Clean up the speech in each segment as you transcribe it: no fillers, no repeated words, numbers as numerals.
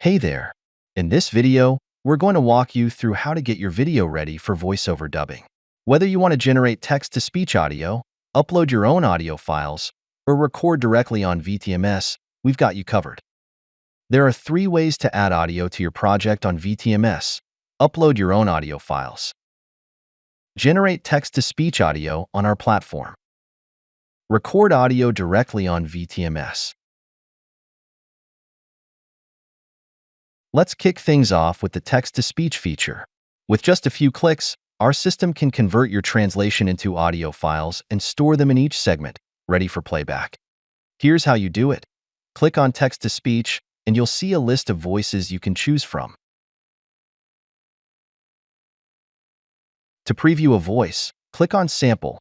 Hey there! In this video, we're going to walk you through how to get your video ready for voiceover dubbing. Whether you want to generate text-to-speech audio, upload your own audio files, or record directly on VTMS, we've got you covered. There are 3 ways to add audio to your project on VTMS. Upload your own audio files. Generate text-to-speech audio on our platform. Record audio directly on VTMS. Let's kick things off with the text-to-speech feature. With just a few clicks, our system can convert your translation into audio files and store them in each segment, ready for playback. Here's how you do it. Click on text-to-speech, and you'll see a list of voices you can choose from. To preview a voice, click on Sample.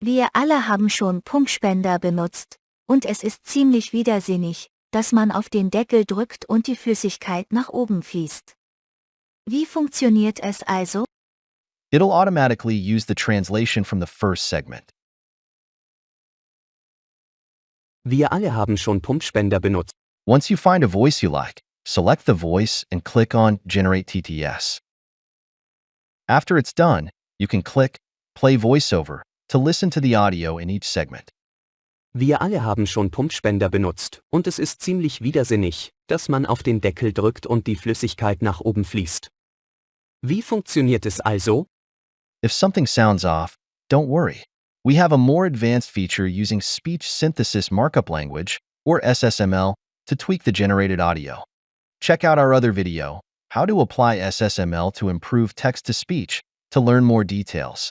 Wir alle haben schon Pumpspender benutzt, und es ist ziemlich widersinnig, dass man auf den Deckel drückt und die Flüssigkeit nach oben fließt. Wie funktioniert es also? It'll automatically use the translation from the first segment. Wir alle haben schon Pumpspender benutzt. Once you find a voice you like, select the voice and click on Generate TTS. After it's done, you can click Play VoiceOver to listen to the audio in each segment. Wir alle haben schon Pumpspender benutzt, und es ist ziemlich widersinnig, dass man auf den Deckel drückt und die Flüssigkeit nach oben fließt. Wie funktioniert es also? If something sounds off, don't worry. We have a more advanced feature using Speech Synthesis Markup Language, or SSML, to tweak the generated audio. Check out our other video, How to Apply SSML to Improve Text-to-Speech, to learn more details.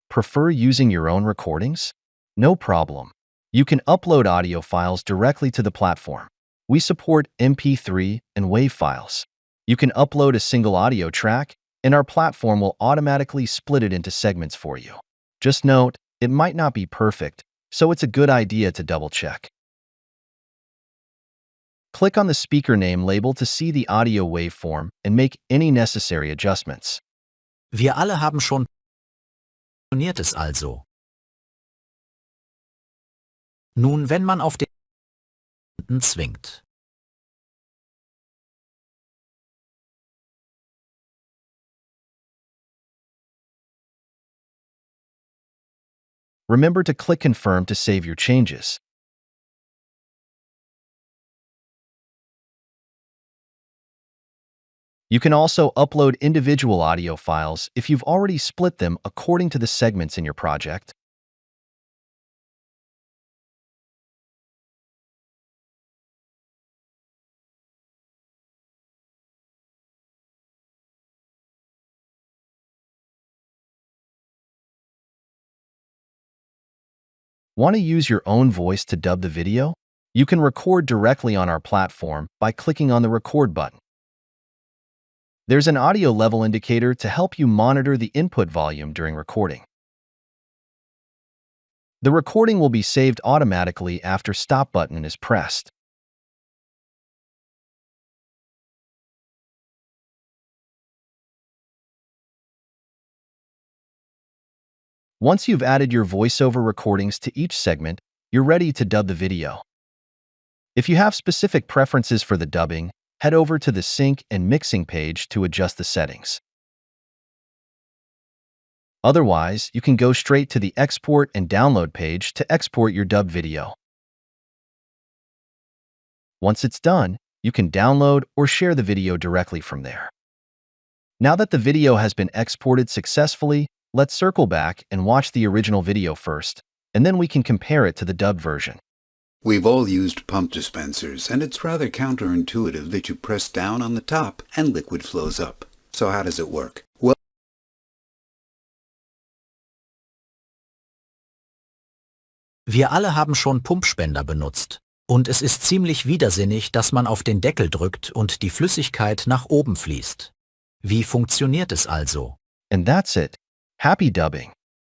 Prefer using your own recordings? No problem. You can upload audio files directly to the platform. We support MP3 and WAV files. You can upload a single audio track, and our platform will automatically split it into segments for you. Just note, it might not be perfect, so it's a good idea to double-check. Click on the speaker name label to see the audio waveform and make any necessary adjustments. Wir alle haben schon. Funktioniert es also? Nun, wenn man auf den zwingt. Remember to click Confirm to save your changes. You can also upload individual audio files if you've already split them according to the segments in your project. Want to use your own voice to dub the video? You can record directly on our platform by clicking on the Record button. There's an audio level indicator to help you monitor the input volume during recording. The recording will be saved automatically after Stop button is pressed. Once you've added your voiceover recordings to each segment, you're ready to dub the video. If you have specific preferences for the dubbing, head over to the Sync and Mixing page to adjust the settings. Otherwise, you can go straight to the Export and Download page to export your dubbed video. Once it's done, you can download or share the video directly from there. Now that the video has been exported successfully, let's circle back and watch the original video first, and then we can compare it to the dubbed version. We've all used pump dispensers, and it's rather counterintuitive that you press down on the top and liquid flows up. So how does it work? Well, Wir alle haben schon Pumpspender benutzt, und es ist ziemlich widersinnig, dass man auf den Deckel drückt und die Flüssigkeit nach oben fließt. Wie funktioniert es also? And that's it. Happy dubbing!